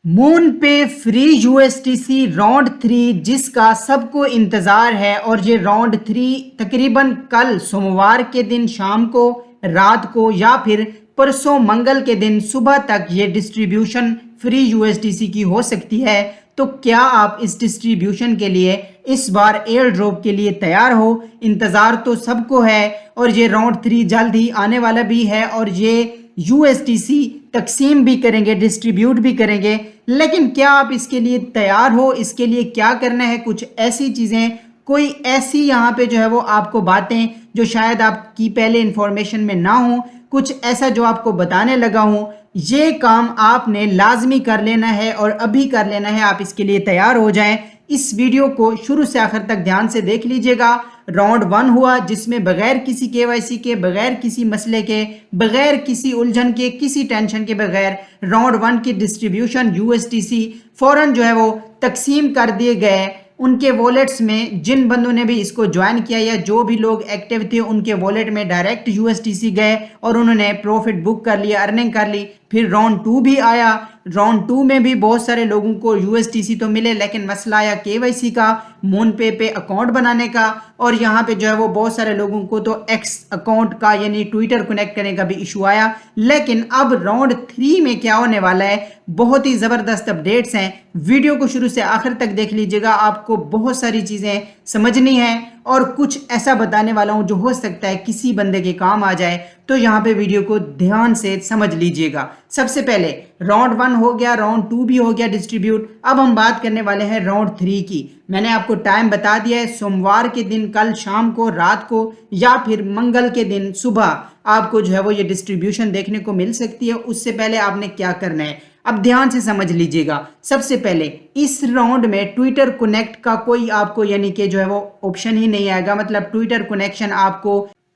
Moon पे free USTC round 3 जिसका सबको इंतज़ार है और ये राउंड 3 तकरीबन कल सोमवार के दिन शाम को, रात को या फिर परसों मंगल के दिन सुबह तक ये डिस्ट्रीब्यूशन फ्री यूएसटीसी की हो सकती है। तो क्या आप इस डिस्ट्रीब्यूशन के लिए इस बार एयर ड्रॉप के लिए तैयार हो? इंतज़ार तो सबको है और ये राउंड 3 जल्द ही आने वाला भी है और ये यूएसटीसी तकसीम भी करेंगे, डिस्ट्रीब्यूट भी करेंगे। लेकिन क्या आप इसके लिए तैयार हो? इसके लिए क्या करना है? कुछ ऐसी चीज़ें, कोई ऐसी यहाँ पे जो है वो आपको बातें जो शायद आपकी पहले इंफॉर्मेशन में ना हो, कुछ ऐसा जो आपको बताने लगा हूँ, ये काम आपने लाजमी कर लेना है और अभी कर लेना है। आप इसके लिए तैयार हो जाएं। इस वीडियो को शुरू से आखिर तक ध्यान से देख लीजिएगा। राउंड 1 हुआ जिसमें बगैर किसी केवाईसी के, बगैर किसी मसले के, बगैर किसी उलझन के, किसी टेंशन के बगैर राउंड 1 की डिस्ट्रीब्यूशन यूएसटीसी फौरन जो है वो तकसीम कर दिए गए उनके वॉलेट्स में। जिन बंदों ने भी इसको ज्वाइन किया या जो भी लोग एक्टिव थे उनके वॉलेट में डायरेक्ट यूएसटीसी गए और उन्होंने प्रॉफिट बुक कर लिया, अर्निंग कर ली। फिर राउंड 2 भी आया। राउंड 2 में भी बहुत सारे लोगों को यूएसटीसी तो मिले, लेकिन मसला आया केवाईसी का, मून पे अकाउंट बनाने का, और यहाँ पे जो है वो बहुत सारे लोगों को तो एक्स अकाउंट का यानी ट्विटर कनेक्ट करने का भी इशू आया। लेकिन अब राउंड 3 में क्या होने वाला है, बहुत ही ज़बरदस्त अपडेट्स हैं। वीडियो को शुरू से आखिर तक देख लीजिएगा, आपको बहुत सारी चीज़ें समझनी है और कुछ ऐसा बताने वाला हूं जो हो सकता है किसी बंदे के काम आ जाए। तो यहाँ पे वीडियो को ध्यान से समझ लीजिएगा। सबसे पहले राउंड 1 हो गया, राउंड 2 भी हो गया डिस्ट्रीब्यूट। अब हम बात करने वाले हैं राउंड 3 की। मैंने आपको टाइम बता दिया है, सोमवार के दिन कल शाम को, रात को या फिर मंगल के दिन सुबह आपको जो है वो ये डिस्ट्रीब्यूशन देखने को मिल सकती है। उससे पहले आपने क्या करना है, अब ध्यान से समझ लीजिएगा। सबसे पहले इस राउंड में ट्विटर कनेक्ट का कोई आपको यानी कि जो है वो ऑप्शन ही नहीं आएगा, मतलब ट्विटर कनेक्शन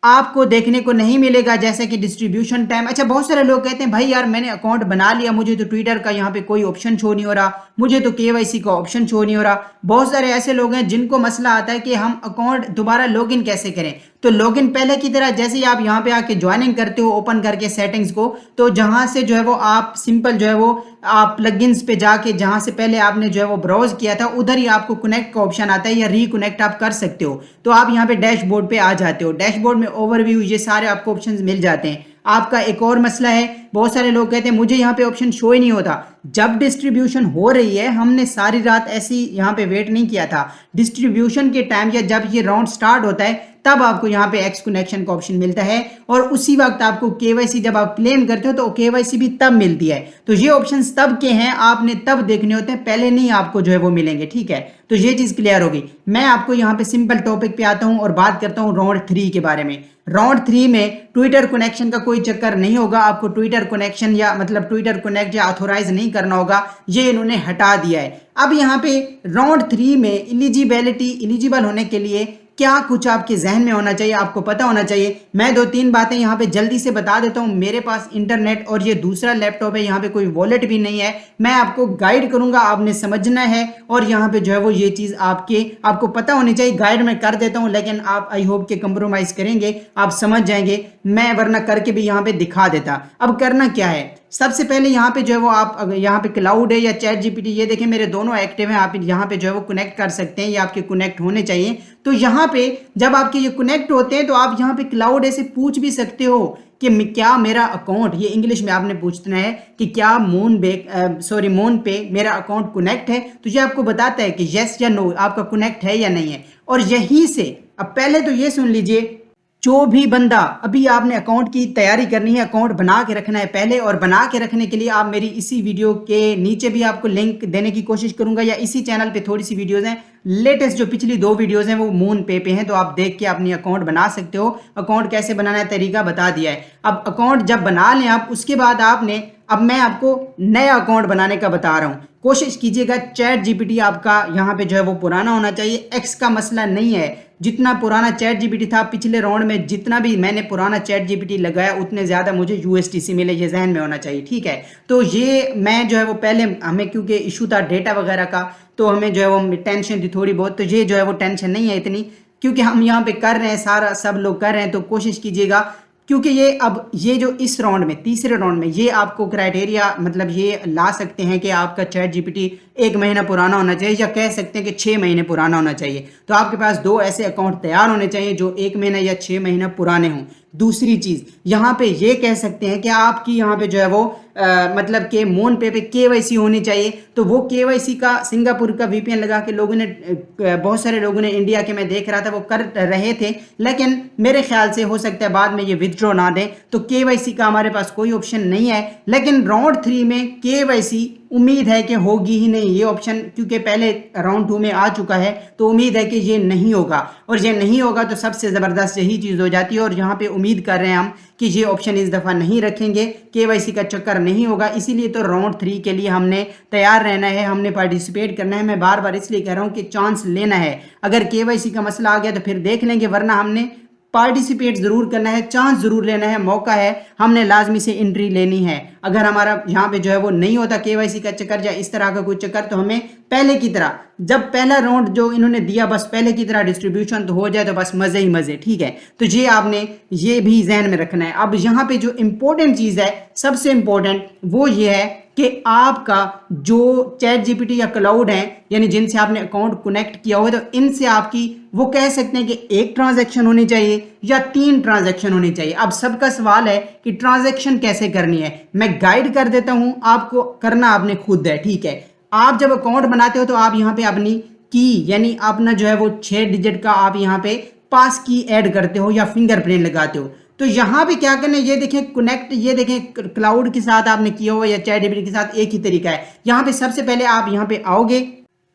आपको देखने को नहीं मिलेगा जैसे कि डिस्ट्रीब्यूशन टाइम। अच्छा, बहुत सारे लोग कहते हैं भाई यार मैंने अकाउंट बना लिया, मुझे तो ट्विटर का यहाँ पे कोई ऑप्शन शो नहीं हो रहा, मुझे तो केवाईसी का ऑप्शन शो नहीं हो रहा। बहुत सारे ऐसे लोग हैं जिनको मसला आता है कि हम अकाउंट दोबारा लॉगिन कैसे करें। तो लॉगिन पहले की तरह जैसे ही आप यहाँ पे आके ज्वाइनिंग करते हो ओपन करके सेटिंग्स को, तो जहाँ से जो है वो आप सिंपल जो है वो आप प्लगइन्स पे जाके जहाँ से पहले आपने जो है वो ब्राउज किया था उधर ही आपको कनेक्ट का ऑप्शन आता है या रिकनेक्ट आप कर सकते हो। तो आप यहाँ पे डैशबोर्ड पे आ जाते हो। डैशबोर्ड में ओवरव्यू ये सारे आपको ऑप्शंस मिल जाते हैं। आपका एक और मसला है, बहुत सारे लोग कहते हैं मुझे यहाँ पे ऑप्शन शो ही नहीं होता। जब डिस्ट्रीब्यूशन हो रही है, हमने सारी रात ऐसी यहाँ पे वेट नहीं किया था। डिस्ट्रीब्यूशन के टाइम या जब ये राउंड स्टार्ट होता है तब आपको यहाँ पे एक्स कनेक्शन का ऑप्शन मिलता है और उसी वक्त आपको केवाईसी जब आप क्लेम करते हो तो केवाईसी भी तब मिलती है। तो ये ऑप्शंस तब के हैं, आपने तब देखने होते हैं, पहले नहीं आपको जो है वो मिलेंगे। ठीक है, तो ये चीज क्लियर होगी। मैं आपको यहाँ पे सिंपल टॉपिक पे आता हूँ और बात करता हूँ राउंड 3 के बारे में। राउंड 3 में ट्विटर कनेक्शन का कोई चक्कर नहीं होगा। आपको ट्विटर कनेक्शन या मतलब ट्विटर कनेक्ट या ऑथोराइज नहीं करना होगा, ये इन्होंने हटा दिया है। अब यहाँ पे राउंड 3 में एलिजिबल होने के लिए क्या कुछ आपके जहन में होना चाहिए, आपको पता होना चाहिए। मैं 2-3 बातें यहाँ पे जल्दी से बता देता हूँ। मेरे पास इंटरनेट और ये दूसरा लैपटॉप है, यहाँ पे कोई वॉलेट भी नहीं है। मैं आपको गाइड करूंगा, आपने समझना है और यहाँ पे जो है वो ये चीज़ आपको पता होनी चाहिए। गाइड मैं कर देता हूँ लेकिन आप आई होप के कंप्रोमाइज़ करेंगे, आप समझ जाएंगे। मैं वरना करके भी यहाँ पे दिखा देता। अब करना क्या है, सबसे पहले यहाँ पे जो है वो आप यहाँ पे क्लाउड है या चैट जीपीटी, ये देखें मेरे दोनों एक्टिव हैं। आप यहाँ पे जो है वो कनेक्ट कर सकते हैं, ये आपके कनेक्ट होने चाहिए। तो यहाँ पे जब आपके ये कनेक्ट होते हैं तो आप यहाँ पे क्लाउड ऐसे पूछ भी सकते हो कि क्या मेरा अकाउंट, ये इंग्लिश में आपने पूछना है कि क्या मून पे मेरा अकाउंट कनेक्ट है। तो ये आपको बताता है कि यस या नो आपका कनेक्ट है या नहीं है। और यहीं से अब पहले तो ये सुन लीजिए, जो भी बंदा अभी आपने अकाउंट की तैयारी करनी है, अकाउंट बना के रखना है पहले, और बना के रखने के लिए आप मेरी इसी वीडियो के नीचे भी आपको लिंक देने की कोशिश करूंगा या इसी चैनल पे थोड़ी सी वीडियोस हैं लेटेस्ट, जो पिछली 2 वीडियोस हैं वो मून पे हैं, तो आप देख के अपनी अकाउंट बना सकते हो। अकाउंट कैसे बनाना है तरीका बता दिया है। अब अकाउंट जब बना लें आप, उसके बाद अब मैं आपको नया अकाउंट बनाने का बता रहा हूँ। कोशिश कीजिएगा चैट जीपीटी आपका यहाँ पे जो है वो पुराना होना चाहिए। एक्स का मसला नहीं है, जितना पुराना चैट जीपीटी था पिछले राउंड में, जितना भी मैंने पुराना चैट जीपीटी लगाया उतने ज़्यादा मुझे यूएसटीसी मिले, ये जहन में होना चाहिए। ठीक है, तो ये मैं जो है वो पहले हमें क्योंकि इशू था डेटा वगैरह का, तो हमें जो है वो टेंशन थी थोड़ी बहुत। तो ये जो है वो टेंशन नहीं है इतनी, क्योंकि हम यहाँ पे कर रहे हैं, सारा सब लोग कर रहे हैं। तो कोशिश कीजिएगा क्योंकि ये अब ये जो इस राउंड में तीसरे राउंड में ये आपको क्राइटेरिया मतलब ये ला सकते हैं कि आपका चैट जीपीटी 1 महीना पुराना होना चाहिए, या कह सकते हैं कि 6 महीने पुराना होना चाहिए। तो आपके पास 2 ऐसे अकाउंट तैयार होने चाहिए जो 1 महीना या 6 महीना पुराने हों। दूसरी चीज़ यहाँ पे ये कह सकते हैं कि आपकी यहाँ पे जो है वो मतलब कि मोन पे केवाईसी होनी चाहिए। तो वो केवाईसी का सिंगापुर का वीपीएन लगा के लोगों ने बहुत सारे लोगों ने इंडिया के मैं देख रहा था वो कर रहे थे, लेकिन मेरे ख्याल से हो सकता है बाद में ये विथड्रॉ ना दें। तो केवाईसी का हमारे पास कोई ऑप्शन नहीं है, लेकिन राउंड 3 में केवाईसी उम्मीद है कि होगी ही नहीं ये ऑप्शन, क्योंकि पहले राउंड 2 में आ चुका है। तो उम्मीद है कि ये नहीं होगा, और ये नहीं होगा तो सबसे ज़बरदस्त यही चीज़ हो जाती है। और यहाँ पे उम्मीद कर रहे हैं हम कि ये ऑप्शन इस दफ़ा नहीं रखेंगे, केवाईसी का चक्कर नहीं होगा। इसीलिए तो राउंड 3 के लिए हमने तैयार रहना है, हमने पार्टिसिपेट करना है। मैं बार बार इसलिए कह रहा हूँ कि चांस लेना है। अगर केवाईसी का मसला आ गया तो फिर देख लेंगे, वरना हमने पार्टिसिपेट ज़रूर करना है, चांस ज़रूर लेना है, मौका है, हमने लाजमी से एंट्री लेनी है। अगर हमारा यहाँ पे जो है वो नहीं होता केवाईसी का चक्कर या इस तरह का कोई चक्कर, तो हमें पहले की तरह जब पहला राउंड जो इन्होंने दिया बस पहले की तरह डिस्ट्रीब्यूशन तो हो जाए तो बस मज़े ही मज़े। ठीक है, तो ये आपने ये भी जहन में रखना है। अब यहाँ पे जो इम्पोर्टेंट चीज़ है, सबसे इम्पोर्टेंट वो ये है कि आपका जो चैट जीपीटी या क्लाउड है, यानी जिनसे आपने अकाउंट कनेक्ट किया हुआ है, तो इनसे आपकी वो कह सकते हैं कि 1 ट्रांजैक्शन होनी चाहिए या 3 ट्रांजैक्शन होनी चाहिए। अब सबका सवाल है कि ट्रांजैक्शन कैसे करनी है। मैं गाइड कर देता हूं, आपको करना आपने खुद है। ठीक है, आप जब अकाउंट बनाते हो तो आप यहाँ पे अपनी की यानी अपना जो है वो 6 डिजिट का आप यहाँ पे पास की ऐड करते हो या फिंगरप्रिंट लगाते हो। तो यहाँ पे क्या करना है, ये देखें कनेक्ट, ये देखें क्लाउड के साथ आपने किया हुआ या चैट जीपीटी के साथ एक ही तरीका है। यहाँ पे सबसे पहले आप यहाँ पे आओगे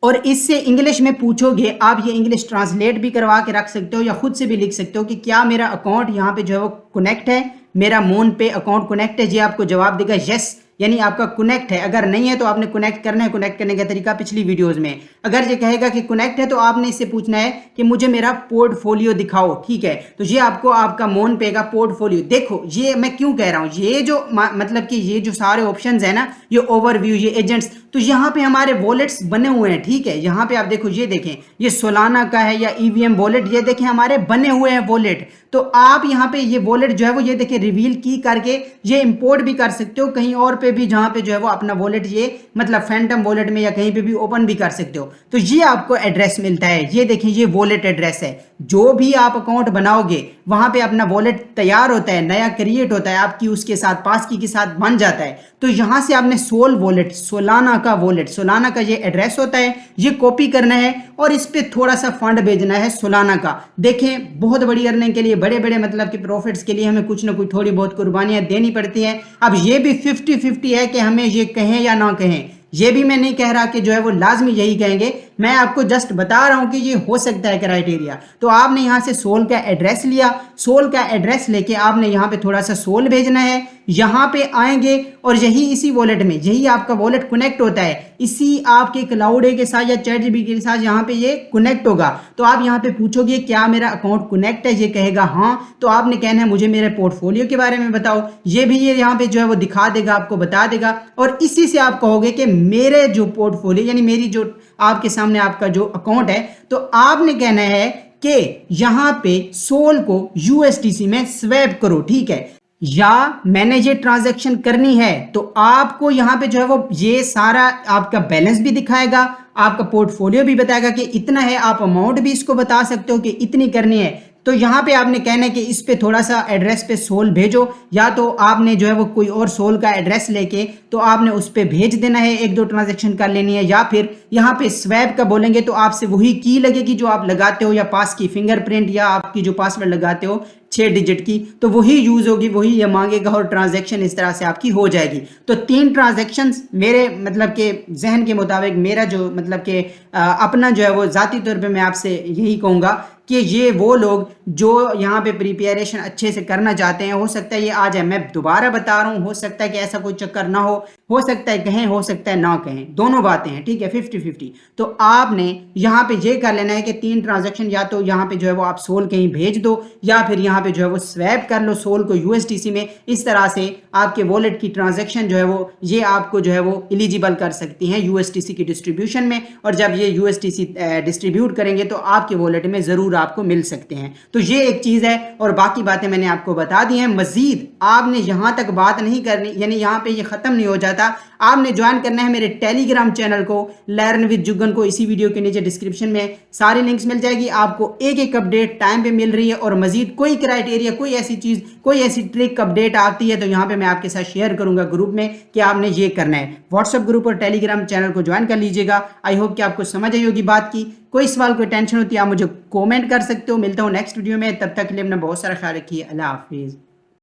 और इससे इंग्लिश में पूछोगे। आप ये इंग्लिश ट्रांसलेट भी करवा के रख सकते हो या खुद से भी लिख सकते हो कि क्या मेरा अकाउंट यहाँ पे जो है वो कनेक्ट है, मेरा मोन पे अकाउंट कनेक्ट है। ये आपको जवाब देगा यस, यानी आपका कनेक्ट है। अगर नहीं है तो आपने कनेक्ट करना है। कनेक्ट करने का तरीका पिछली वीडियोस में। अगर ये कहेगा कि कनेक्ट है तो आपने इससे पूछना है कि मुझे मेरा पोर्टफोलियो दिखाओ। ठीक है, तो ये आपको आपका मोन पे का पोर्टफोलियो। देखो ये मैं क्यों कह रहा हूँ, ये जो मतलब कि ये जो सारे ऑप्शंस है ना, ये ओवरव्यू, ये एजेंट्स, तो यहाँ पे हमारे वॉलेट्स बने हुए हैं। ठीक है, यहाँ पे आप देखो, ये देखें, ये सोलाना का है या ईवीएम वॉलेट, ये देखें हमारे बने हुए हैं वॉलेट। तो आप यहाँ पे ये वॉलेट जो है वो ये देखें रिवील की करके ये इंपोर्ट भी कर सकते हो कहीं और पे भी, जहाँ पे जो है वो अपना वॉलेट ये मतलब फैंटम वॉलेट में या कहीं पे भी ओपन भी कर सकते हो। तो ये आपको एड्रेस मिलता है, ये देखिए ये वॉलेट एड्रेस है। जो भी आप अकाउंट बनाओगे वहां पे अपना वॉलेट तैयार होता है, नया क्रिएट होता है, आपकी उसके साथ पास की के साथ बन जाता है। तो यहां से आपने सोल वॉलेट, सोलाना का वॉलेट, सोलाना का ये एड्रेस होता है, ये कॉपी करना है और इस पे थोड़ा सा फंड भेजना है सोलाना का। देखें बहुत बड़ी अर्निंग के लिए, बड़े बड़े मतलब कि प्रॉफिट्स के लिए हमें कुछ ना कुछ थोड़ी बहुत कुर्बानियां देनी पड़ती हैं। अब ये भी 50-50 है कि हमें ये कहें या ना कहें। ये भी मैं नहीं कह रहा कि जो है वो लाजमी यही कहेंगे, मैं आपको जस्ट बता रहा हूं कि ये हो सकता है क्राइटेरिया। तो आपने यहां से सोल का एड्रेस लिया, सोल का एड्रेस लेके आपने यहां पे थोड़ा सा सोल भेजना है। यहां पे आएंगे और यही इसी वॉलेट में, यही आपका वॉलेट कनेक्ट होता है इसी आपके क्लाउड के साथ या चैट जीपीटी के साथ, यहां पे ये कनेक्ट होगा। तो आप यहां पे पूछोगे क्या मेरा अकाउंट कनेक्ट है, ये कहेगा हाँ, तो आपने कहना है मुझे मेरे पोर्टफोलियो के बारे में बताओ। ये भी ये यहाँ पे जो है वो दिखा देगा, आपको बता देगा। और इसी से आप कहोगे कि मेरे जो पोर्टफोलियो यानी मेरी जो आपके सामने आपका जो अकाउंट है, तो आपने कहना है कि यहां पे सोल को यूएसडीसी में स्वैप करो। ठीक है, या मैंने ये ट्रांजैक्शन करनी है तो आपको यहां पे जो है वो ये सारा आपका बैलेंस भी दिखाएगा, आपका पोर्टफोलियो भी बताएगा कि इतना है, आप अमाउंट भी इसको बता सकते हो कि इतनी करनी है। तो यहाँ पे आपने कहना है कि इस पे थोड़ा सा एड्रेस पे सोल भेजो, या तो आपने जो है वो कोई और सोल का एड्रेस लेके तो आपने उस पे भेज देना है, 1-2 ट्रांजैक्शन कर लेनी है। या फिर यहाँ पे स्वैप का बोलेंगे तो आपसे वही की लगेगी जो आप लगाते हो, या पास की फिंगरप्रिंट या आपकी जो पासवर्ड लगाते हो 6 डिजिट की, तो वही यूज होगी, वही ये मांगेगा और ट्रांजैक्शन इस तरह से आपकी हो जाएगी। तो 3 ट्रांजैक्शन मेरे मतलब के जहन के मुताबिक, मेरा जो मतलब के अपना जो है वो जाती तौर पे मैं आपसे यही कहूँगा कि ये वो लोग जो यहाँ पे प्रिपरेशन अच्छे से करना चाहते हैं, हो सकता है ये आ जाए। मैं दोबारा बता रहा हूँ, हो सकता है कि ऐसा कोई चक्कर ना हो, हो सकता है कहें, हो सकता है ना कहें, दोनों बातें हैं, ठीक है, 50-50। तो आपने यहाँ पे ये कर लेना है कि 3 ट्रांजैक्शन या तो यहाँ पे जो है वो आप सोल कहीं भेज दो या फिर यहाँ पे जो है वो स्वैप कर लो सोल को यूएसटीसी में। इस तरह से आपके वॉलेट की ट्रांजैक्शन जो है वो ये आपको जो है वो एलिजिबल कर सकती हैं यूएसटीसी की डिस्ट्रीब्यूशन में, और जब ये यूएसटीसी डिस्ट्रीब्यूट करेंगे तो आपके वॉलेट में ज़रूर आपको मिल सकते हैं। तो ये एक चीज़ है, और बाकी बातें मैंने आपको बता दी हैं। मज़ीद आपने यहाँ तक बात नहीं करनी, यानी यहाँ पे ये ख़त्म नहीं हो जाता। आपने ज्वाइन करना है मेरे टेलीग्राम चैनल को, लर्न विद जुगन को। इसी वीडियो के नीचे डिस्क्रिप्शन में सारी लिंक्स मिल जाएगी, आपको एक एक अपडेट टाइम पे मिल रही है। और मजीद कोई क्राइटेरिया, कोई ऐसी चीज़, कोई ऐसी ट्रिक अपडेट आती है तो यहाँ पे मैं आपके साथ शेयर करूंगा ग्रुप में कि आपने ये करना है। व्हाट्सएप ग्रुप और टेलीग्राम चैनल को ज्वाइन कर लीजिएगा। आई होप कि आपको समझ आई होगी बात की। कोई सवाल, कोई टेंशन होती है आप मुझे कॉमेंट कर सकते हो। मिलता हूँ नेक्स्ट वीडियो में, तब तक के लिए अपना बहुत सारा ख्याल रखिए। अल्लाह हाफिज़।